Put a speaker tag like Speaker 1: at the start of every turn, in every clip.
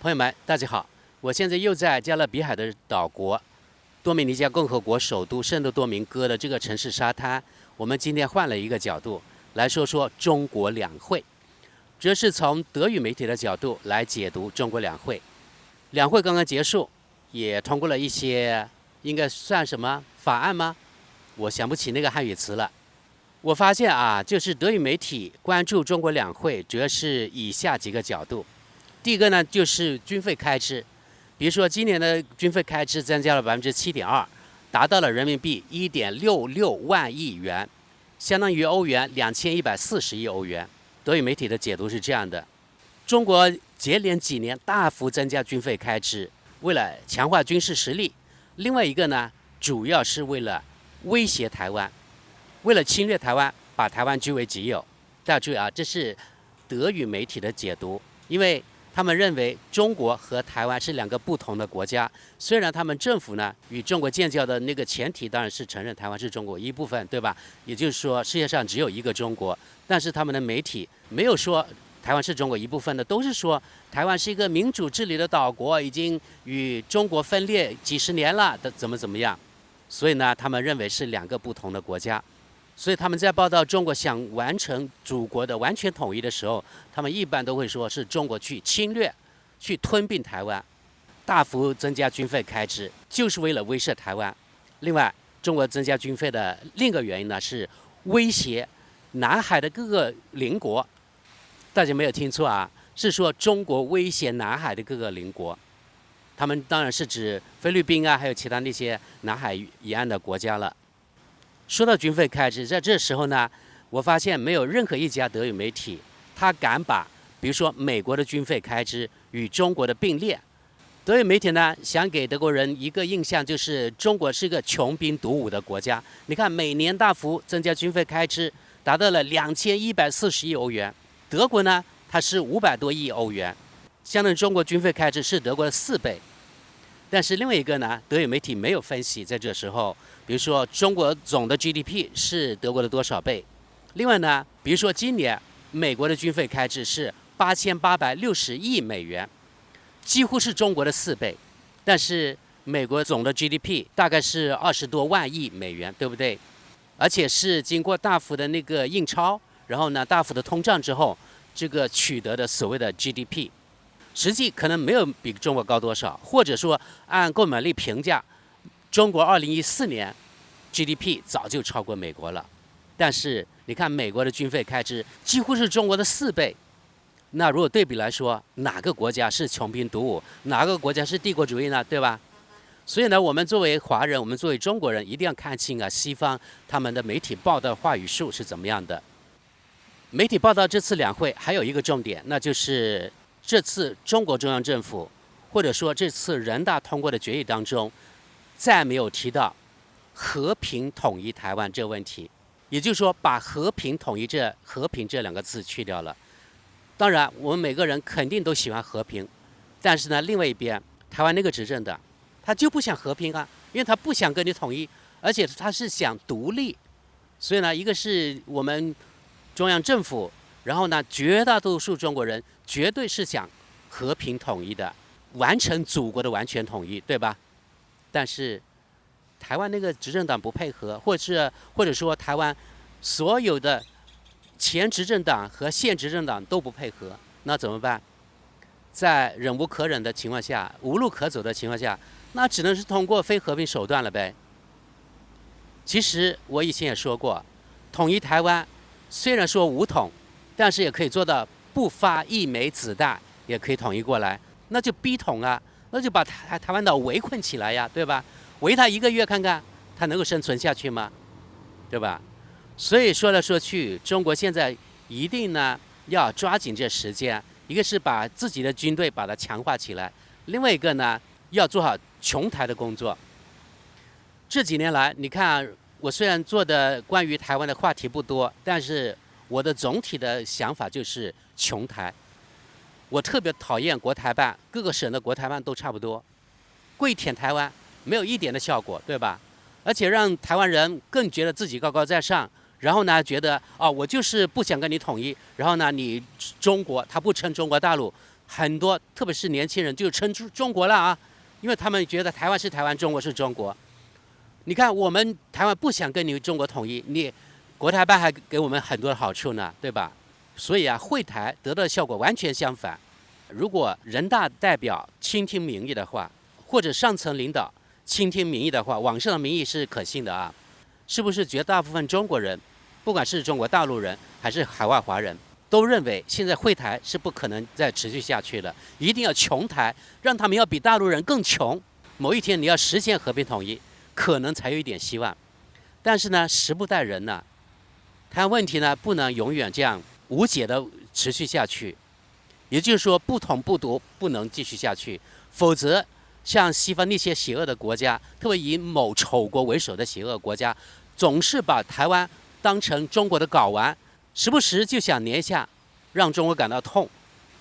Speaker 1: 朋友们，大家好，我现在又在加勒比海的岛国多米尼加共和国首都圣多多明哥的这个城市沙滩。我们今天换了一个角度来说说中国两会，这是从德语媒体的角度来解读中国两会。两会刚刚结束，也通过了一些应该算什么法案吗？我想不起那个汉语词了。我发现啊，就是德语媒体关注中国两会，主要是以下几个角度。第一个呢，就是军费开支，比如说今年的军费开支增加了7.2%，达到了人民币1.66万亿元，相当于欧元2140亿欧元。德语媒体的解读是这样的：中国接连几年大幅增加军费开支，为了强化军事实力；另外一个呢，主要是为了威胁台湾，为了侵略台湾，把台湾据为己有。大家注意啊，这是德语媒体的解读，因为他们认为中国和台湾是两个不同的国家，虽然他们政府呢与中国建交的那个前提当然是承认台湾是中国一部分，对吧？也就是说世界上只有一个中国，但是他们的媒体没有说台湾是中国一部分的，都是说台湾是一个民主治理的岛国，已经与中国分裂几十年了的怎么样。所以呢，他们认为是两个不同的国家。所以他们在报道中国想完成祖国的完全统一的时候，他们一般都会说是中国去侵略、去吞并台湾，大幅增加军费开支，就是为了威慑台湾。另外，中国增加军费的另一个原因呢，是威胁南海的各个邻国。大家没有听错啊，是说中国威胁南海的各个邻国。他们当然是指菲律宾啊，还有其他那些南海沿岸的国家了。说到军费开支，在这时候呢，我发现没有任何一家德语媒体，他敢把比如说美国的军费开支与中国的并列。德语媒体呢，想给德国人一个印象，就是中国是一个穷兵黩武的国家。你看，每年大幅增加军费开支，达到了2140亿欧元。德国呢，它是500多亿欧元，相当于中国军费开支是德国的4倍。但是另外一个呢，德语媒体没有分析，在这时候，比如说中国总的 GDP 是德国的多少倍？另外呢，比如说今年美国的军费开支是8860亿美元，几乎是中国的4倍。但是美国总的 GDP 大概是20多万亿美元，对不对？而且是经过大幅的那个印钞，然后呢大幅的通胀之后，这个取得的所谓的 GDP。实际可能没有比中国高多少，或者说按购买力评价，中国2014年 GDP 早就超过美国了。但是你看美国的军费开支几乎是中国的4倍，那如果对比来说，哪个国家是穷兵黩武，哪个国家是帝国主义呢？对吧？所以呢，我们作为华人，我们作为中国人，一定要看清啊西方他们的媒体报道话语术是怎么样的。媒体报道这次两会还有一个重点，那就是这次中国中央政府，或者说这次人大通过的决议当中，再没有提到和平统一台湾这个问题，也就是说把和平统一这两个字去掉了。当然，我们每个人肯定都喜欢和平，但是呢，另外一边台湾那个执政的，他就不想和平啊，因为他不想跟你统一，而且他是想独立。所以呢，一个是我们中央政府，然后呢，绝大多数中国人绝对是想和平统一的，完成祖国的完全统一，对吧？但是台湾那个执政党不配合，或者说台湾所有的前执政党和现执政党都不配合，那怎么办？在忍无可忍的情况下，无路可走的情况下，那只能是通过非和平手段了呗。其实我以前也说过，统一台湾虽然说武统，但是也可以做到不发一枚子弹也可以统一过来，那就逼统啊，那就把台湾岛围困起来呀，对吧？围它1个月看看，它能够生存下去吗？对吧？所以说来说去，中国现在一定呢要抓紧这时间，一个是把自己的军队把它强化起来，另外一个呢要做好穷台的工作。这几年来，你看我虽然做的关于台湾的话题不多，但是我的总体的想法就是穷台。我特别讨厌国台办，各个省的国台办都差不多，跪舔台湾没有一点的效果，对吧？而且让台湾人更觉得自己高高在上，然后呢觉得我就是不想跟你统一，然后呢你中国他不称中国大陆，很多特别是年轻人就称中国了啊，因为他们觉得台湾是台湾，中国是中国。你看我们台湾不想跟你中国统一，你国台办还给我们很多的好处呢，对吧？所以啊，会台得到的效果完全相反。如果人大代表倾听民意的话，或者上层领导倾听民意的话，网上的民意是可信的啊。是不是绝大部分中国人，不管是中国大陆人还是海外华人，都认为现在会台是不可能再持续下去了，一定要穷台，让他们要比大陆人更穷。某一天你要实现和平统一，可能才有一点希望。但是呢，时不待人呢，台湾问题呢不能永远这样无解的持续下去。也就是说，不统不独不能继续下去，否则像西方那些邪恶的国家，特别以某丑国为首的邪恶国家，总是把台湾当成中国的睾丸，时不时就想捏一下，让中国感到痛。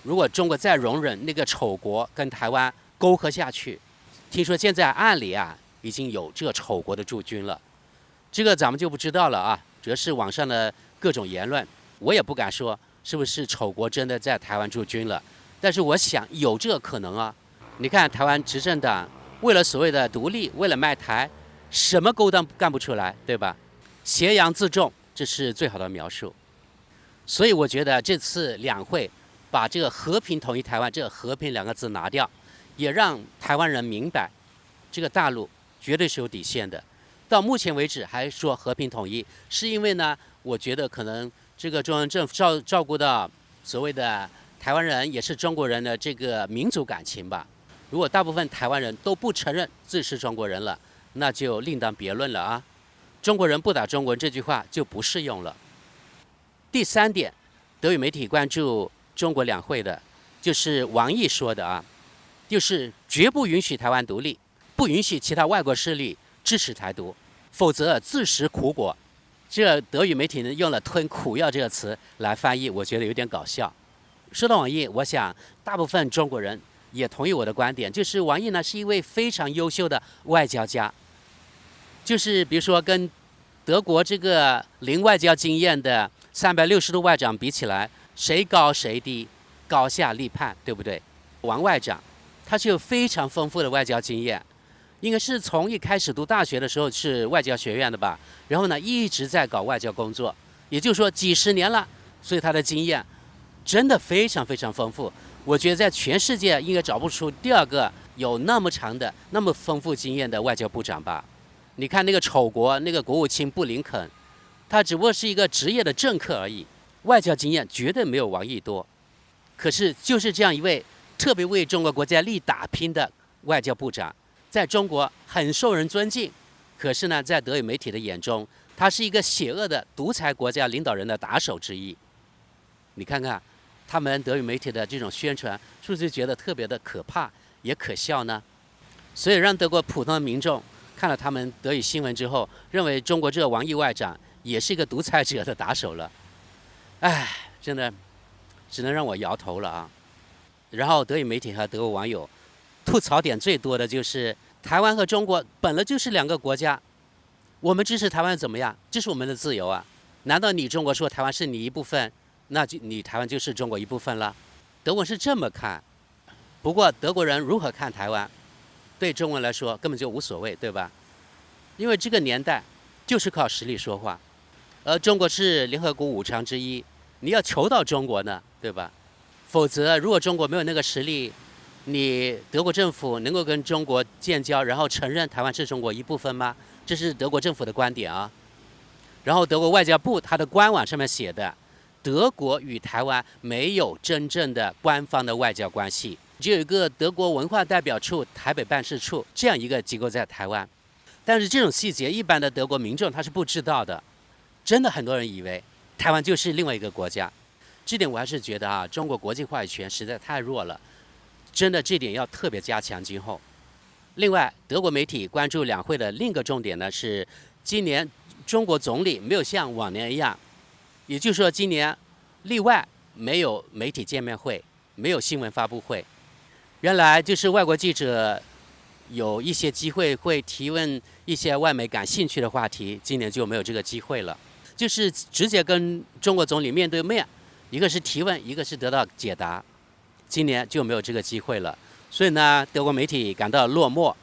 Speaker 1: 如果中国再容忍那个丑国跟台湾勾合下去，听说现在岸里啊已经有这个丑国的驻军了，这个咱们就不知道了啊，主要是网上的各种言论，我也不敢说是不是丑国真的在台湾驻军了，但是我想有这个可能啊。你看台湾执政党为了所谓的独立，为了卖台，什么勾当干不出来，对吧？挟洋自重，这是最好的描述。所以我觉得这次两会把这个和平统一台湾这个和平两个字拿掉，也让台湾人明白，这个大陆绝对是有底线的。到目前为止还说和平统一，是因为呢，我觉得可能这个中央政府照顾到所谓的台湾人也是中国人的这个民族感情吧。如果大部分台湾人都不承认自是中国人了，那就另当别论了啊。中国人不打中国人这句话就不适用了。第三点，德语媒体关注中国两会的，就是王毅说的啊，就是绝不允许台湾独立，不允许其他外国势力支持台独，否则自食苦果。这德语媒体呢用了吞苦药这个词来翻译，我觉得有点搞笑。说到王毅，我想大部分中国人也同意我的观点，就是王毅呢是一位非常优秀的外交家，就是比如说跟德国这个零外交经验的360度外长比起来，谁高谁低，高下立判，对不对？王外长他是有非常丰富的外交经验，应该是从一开始读大学的时候是外交学院的吧，然后呢一直在搞外交工作，也就是说几十年了，所以他的经验真的非常非常丰富。我觉得在全世界应该找不出第二个有那么长的、那么丰富经验的外交部长吧。你看那个丑国那个国务卿布林肯，他只不过是一个职业的政客而已，外交经验绝对没有王毅多。可是就是这样一位特别为中国国家利益打拼的外交部长，在中国很受人尊敬，可是呢，在德语媒体的眼中，他是一个邪恶的独裁国家领导人的打手之一。你看看他们德语媒体的这种宣传，是不是觉得特别的可怕也可笑呢？所以让德国普通的民众看了他们德语新闻之后，认为中国这个王毅外长也是一个独裁者的打手了。唉，真的只能让我摇头了啊。然后德语媒体和德国网友吐槽点最多的就是台湾和中国本来就是两个国家，我们支持台湾怎么样？这是我们的自由啊！难道你中国说台湾是你一部分，那就你台湾就是中国一部分了？德国是这么看。不过德国人如何看台湾，对中国人来说根本就无所谓，对吧？因为这个年代就是靠实力说话，而中国是联合国5常之一，你要求到中国呢，对吧？否则如果中国没有那个实力，你德国政府能够跟中国建交，然后承认台湾是中国一部分吗？这是德国政府的观点啊。然后德国外交部它的官网上面写的，德国与台湾没有真正的官方的外交关系，只有一个德国文化代表处台北办事处这样一个机构在台湾。但是这种细节一般的德国民众他是不知道的，真的很多人以为台湾就是另外一个国家。这点我还是觉得啊，中国国际话语权实在太弱了，真的这点要特别加强今后。另外，德国媒体关注两会的另一个重点呢是，今年中国总理没有像往年一样，也就是说今年例外没有媒体见面会，没有新闻发布会。原来就是外国记者有一些机会会提问一些外媒感兴趣的话题，今年就没有这个机会了，就是直接跟中国总理面对面，一个是提问，一个是得到解答。今年就没有这个机会了。所以呢，德国媒体感到落寞。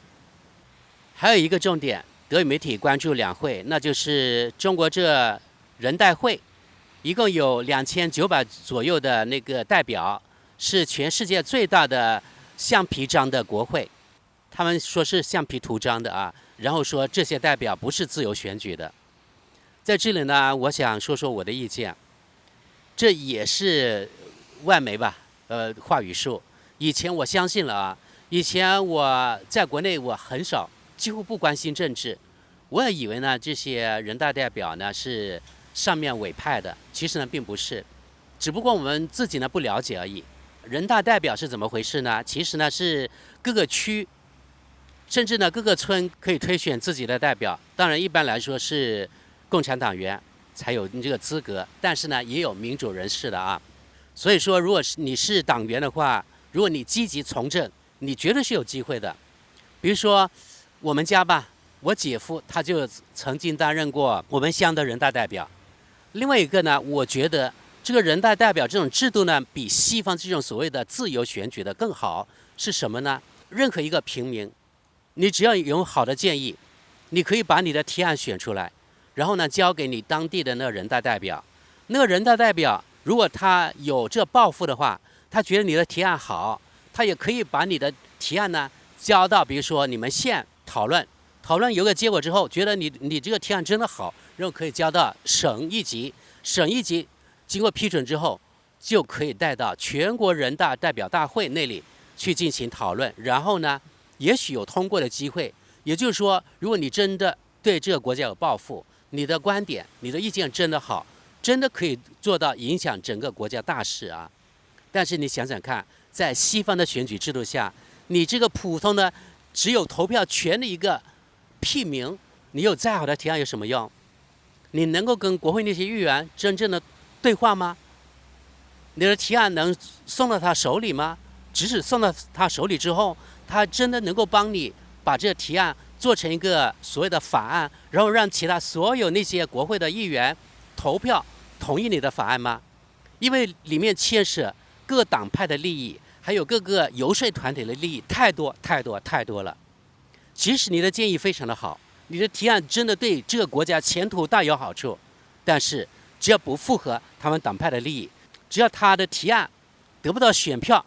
Speaker 1: 还有一个重点，德语媒体关注两会，那就是中国这人代会，一共有2900左右的那个代表，是全世界最大的橡皮章的国会。他们说是橡皮图章的啊，然后说这些代表不是自由选举的。在这里呢，我想说说我的意见，这也是外媒吧，话语术。以前我相信了啊，以前我在国内我很少，几乎不关心政治，我也以为呢这些人大代表呢是上面委派的，其实呢并不是，只不过我们自己呢不了解而已。人大代表是怎么回事呢？其实呢是各个区，甚至呢各个村可以推选自己的代表，当然一般来说是共产党员才有这个资格，但是呢也有民主人士的啊。所以说，如果是你是党员的话，如果你积极从政，你绝对是有机会的。比如说我们家吧，我姐夫他就曾经担任过我们乡的人大代表。另外一个呢，我觉得这个人大代表这种制度呢，比西方这种所谓的自由选举的更好。是什么呢？任何一个平民，你只要有好的建议，你可以把你的提案选出来，然后呢交给你当地的那个人大代表。那个人大代表如果他有这抱负的话，他觉得你的提案好，他也可以把你的提案呢交到比如说你们县讨论，讨论有个结果之后，觉得你这个提案真的好，然后可以交到省一级，省一级经过批准之后，就可以带到全国人大代表大会那里去进行讨论，然后呢也许有通过的机会。也就是说，如果你真的对这个国家有抱负，你的观点你的意见真的好，真的可以做到影响整个国家大事啊。但是你想想看，在西方的选举制度下，你这个普通的只有投票权的一个屁民，你有再好的提案有什么用？你能够跟国会那些议员真正的对话吗？你的提案能送到他手里吗？即使送到他手里之后，他真的能够帮你把这个提案做成一个所谓的法案，然后让其他所有那些国会的议员投票同意你的法案吗？因为里面牵涉各党派的利益，还有各个游说团体的利益，太多了。即使你的建议非常的好，你的提案真的对这个国家前途大有好处，但是只要不符合他们党派的利益，只要他的提案得不到选票，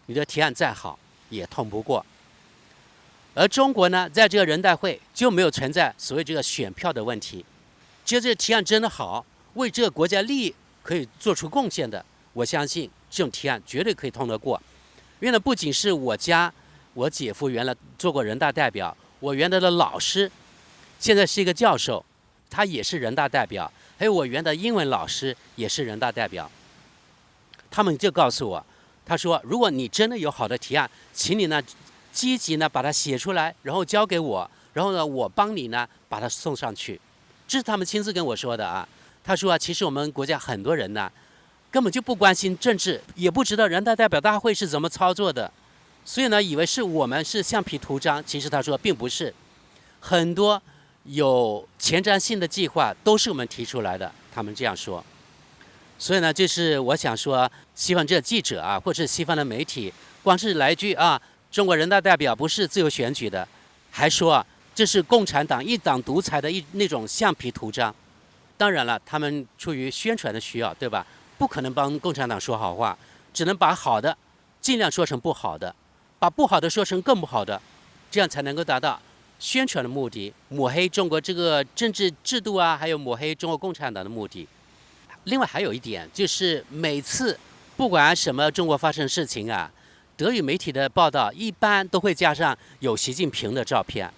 Speaker 1: 你的提案再好也通不过。而中国呢，在这个人大会就没有存在所谓这个选票的问题，只要这个提案真的好，为这个国家利益可以做出贡献的，我相信这种提案绝对可以通得过。因为呢，不仅是我姐夫原来做过人大代表，我原来的老师现在是一个教授，他也是人大代表，还有我原来的英文老师也是人大代表。他们就告诉我，他说如果你真的有好的提案，请你呢积极呢把它写出来，然后交给我，然后呢我帮你呢把它送上去。这是他们亲自跟我说的啊。他说其实我们国家很多人呢根本就不关心政治，也不知道人大代表大会是怎么操作的，所以呢以为是我们是橡皮图章。其实他说并不是，很多有前瞻性的计划都是我们提出来的，他们这样说。所以呢，这是我想说，西方这记者啊，或是西方的媒体，光是来一句啊，中国人大代表不是自由选举的，还说啊，这是共产党一党独裁的那种橡皮图章。当然了，他们出于宣传的需要，对吧？不可能帮共产党说好话，只能把好的尽量说成不好的，把不好的说成更不好的，这样才能够达到宣传的目的，抹黑中国这个政治制度啊，还有抹黑中国共产党的目的。另外还有一点就是，每次不管什么中国发生事情啊，德语媒体的报道一般都会加上有习近平的照片。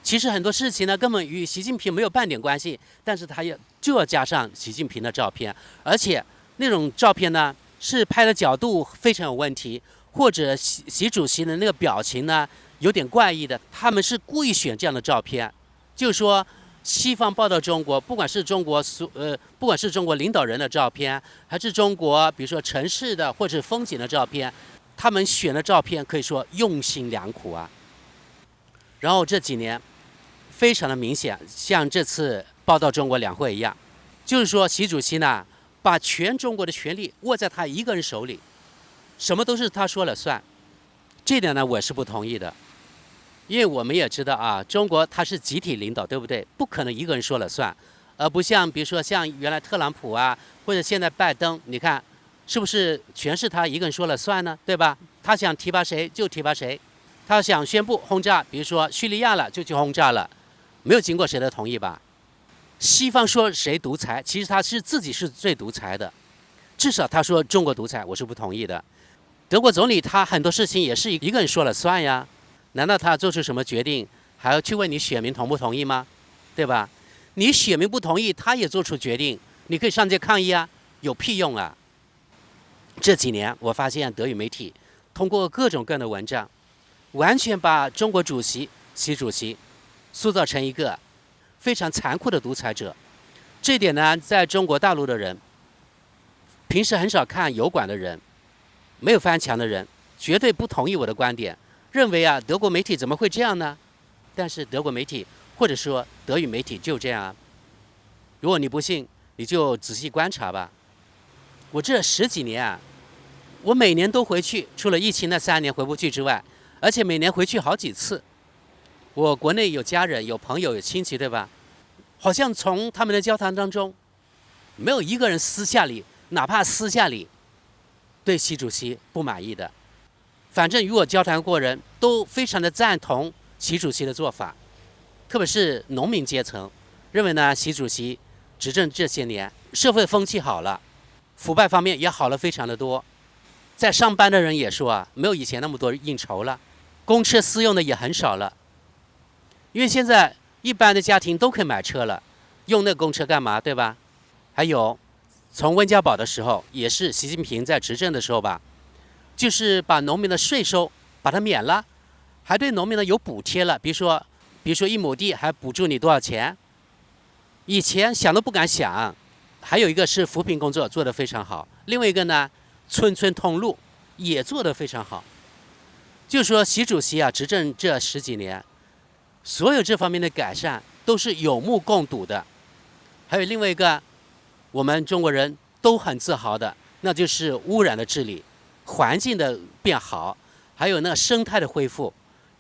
Speaker 1: 其实很多事情呢根本与习近平没有半点关系，但是他就要加上习近平的照片，而且那种照片呢是拍的角度非常有问题，或者习主席的那个表情呢有点怪异的，他们是故意选这样的照片，就是说西方报道中国，不管是中国领导人的照片，还是中国比如说城市的或者风景的照片，他们选的照片可以说用心良苦啊。然后这几年非常的明显，像这次报道中国两会一样，就是说习主席呢把全中国的权力握在他一个人手里，什么都是他说了算。这点呢，我是不同意的，因为我们也知道啊，中国它是集体领导，对不对？不可能一个人说了算，而不像比如说像原来特朗普啊，或者现在拜登，你看是不是全是他一个人说了算呢？对吧？他想提拔谁就提拔谁，他想宣布轰炸，比如说叙利亚了就去轰炸了，没有经过谁的同意吧？西方说谁独裁，其实他是自己是最独裁的，至少他说中国独裁，我是不同意的。德国总理他很多事情也是一个人说了算呀，难道他做出什么决定还要去问你选民同不同意吗？对吧？你选民不同意，他也做出决定，你可以上街抗议啊，有屁用啊！这几年我发现德语媒体通过各种各样的文章，完全把中国主席习主席塑造成一个非常残酷的独裁者。这点呢，在中国大陆的人，平时很少看油管的人，没有翻墙的人，绝对不同意我的观点，认为啊，德国媒体怎么会这样呢？但是德国媒体或者说德语媒体就这样啊。如果你不信，你就仔细观察吧。我这10几年啊，我每年都回去，除了疫情那3年回不去之外，而且每年回去好几次。我国内有家人、有朋友、有亲戚，对吧？好像从他们的交谈当中，没有一个人私下里，哪怕私下里对习主席不满意的。反正与我交谈过人都非常的赞同习主席的做法，特别是农民阶层，认为呢习主席执政这些年，社会风气好了，腐败方面也好了非常的多。在上班的人也说啊，没有以前那么多应酬了，公车私用的也很少了，因为现在一般的家庭都可以买车了，用那个公车干嘛，对吧？还有，从温家宝的时候，也是习近平在执政的时候吧，就是把农民的税收把它免了，还对农民呢有补贴了，比如说1亩地还补助你多少钱，以前想都不敢想。还有一个是扶贫工作做得非常好，另外一个呢，村村通路也做得非常好。就说习主席啊，执政这10几年，所有这方面的改善都是有目共睹的。还有另外一个，我们中国人都很自豪的，那就是污染的治理，环境的变好，还有那个生态的恢复，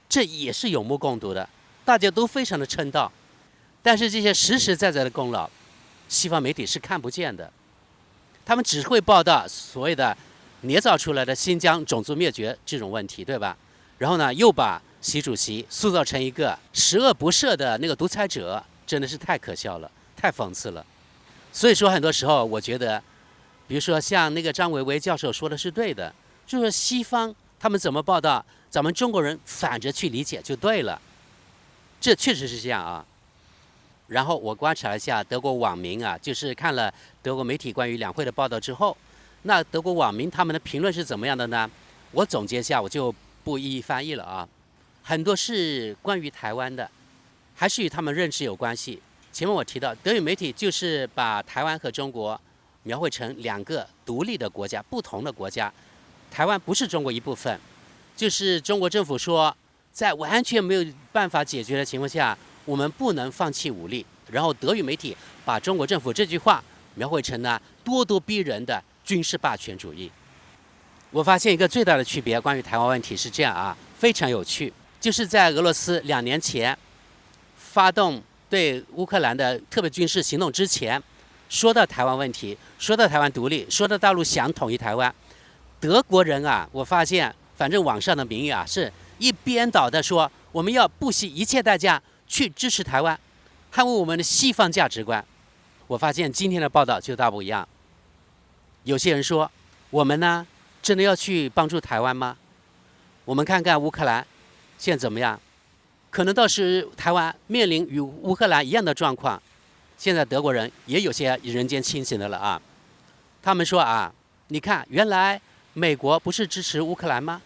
Speaker 1: 这也是有目共睹的，大家都非常的称道。但是这些实实在在的功劳，西方媒体是看不见的，他们只会报道所谓的捏造出来的新疆种族灭绝这种问题，对吧？然后呢，又把习主席塑造成一个十恶不赦的那个独裁者，真的是太可笑了，太讽刺了。所以说，很多时候我觉得，比如说像那个张维为教授说的是对的，就是西方他们怎么报道，咱们中国人反着去理解就对了，这确实是这样啊。然后我观察了一下德国网民啊，就是看了德国媒体关于两会的报道之后，那德国网民他们的评论是怎么样的呢？我总结一下，我就不一一翻译了啊。很多是关于台湾的，还是与他们认知有关系。前面我提到，德语媒体就是把台湾和中国描绘成2个独立的国家，不同的国家。台湾不是中国一部分，就是中国政府说，在完全没有办法解决的情况下，我们不能放弃武力。然后德语媒体把中国政府这句话描绘成呢咄咄逼人的军事霸权主义。我发现一个最大的区别，关于台湾问题是这样啊，非常有趣，就是在俄罗斯2年前发动对乌克兰的特别军事行动之前，说到台湾问题，说到台湾独立，说到大陆想统一台湾，德国人啊，我发现反正网上的民意啊，是一边倒的说我们要不惜一切代价去支持台湾，捍卫我们的西方价值观。我发现今天的报道就大不一样，有些人说我们呢真的要去帮助台湾吗？我们看看乌克兰现在怎么样，可能到时台湾面临与乌克兰一样的状况。现在德国人也有些人间清醒的了啊，他们说啊，你看原来美国不是支持乌克兰吗？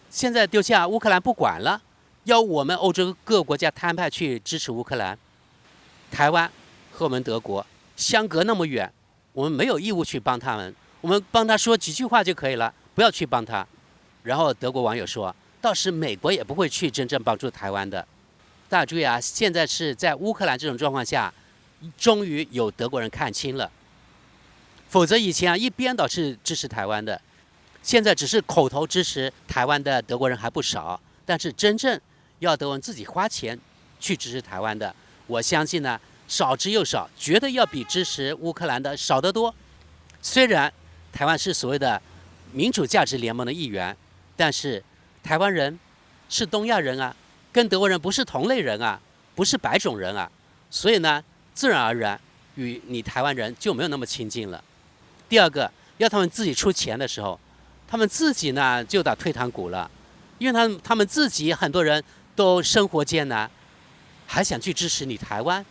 Speaker 1: 现在丢下乌克兰不管了，要我们欧洲各个国家摊派去支持乌克兰。台湾和我们德国相隔那么远，我们没有义务去帮他们，我们帮他说几句话就可以了，不要去帮他。然后德国网友说，到时美国也不会去真正帮助台湾的。大家注意啊，现在是在乌克兰这种状况下，终于有德国人看清了，否则以前啊一边倒是支持台湾的。现在只是口头支持台湾的德国人还不少，但是真正要德国人自己花钱去支持台湾的，我相信呢少之又少，绝对要比支持乌克兰的少得多。虽然台湾是所谓的民主价值联盟的一员，但是台湾人是东亚人啊，跟德国人不是同类人啊，不是白种人啊，所以呢，自然而然与你台湾人就没有那么亲近了。第二个，要他们自己出钱的时候，他们自己呢就打退堂鼓了，因为他们自己很多人都生活艰难，还想去支持你台湾，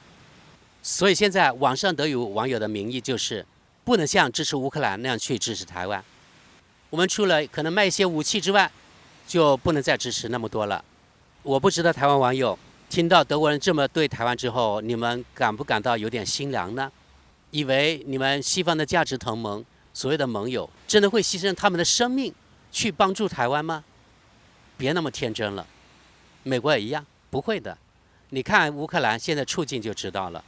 Speaker 1: 所以现在网上都有网友的民意就是不能像支持乌克兰那样去支持台湾。我们除了可能卖一些武器之外，就不能再支持那么多了。我不知道台湾网友听到德国人这么对台湾之后，你们感不感到有点心凉呢？以为你们西方的价值同盟，所谓的盟友，真的会牺牲他们的生命去帮助台湾吗？别那么天真了。美国也一样，不会的。你看乌克兰现在处境就知道了。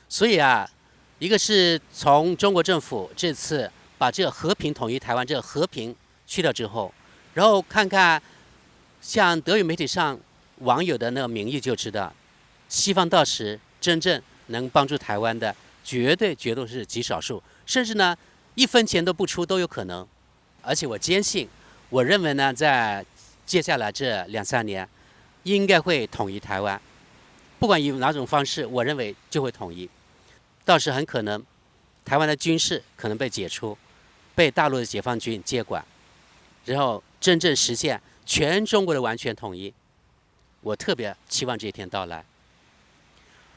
Speaker 1: 所以啊，一个是从中国政府这次把这个和平统一台湾这个和平去掉之后，然后看看像德语媒体上网友的那个民意就知道，西方到时真正能帮助台湾的绝对是极少数，甚至呢1分钱都不出都有可能。而且我坚信，我认为呢，在接下来这2、3年应该会统一台湾，不管以哪种方式，我认为就会统一。到时很可能台湾的军事可能被解除，被大陆的解放军接管，然后真正实现全中国的完全统一。我特别期望这一天到来。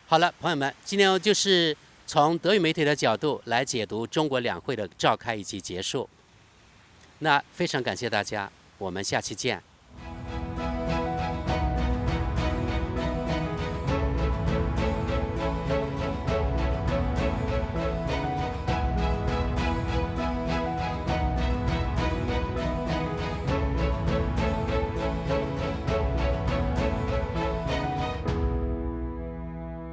Speaker 1: 好了，朋友们，今天就是从德语媒体的角度来解读中国两会的召开以及结束。那非常感谢大家，我们下期见。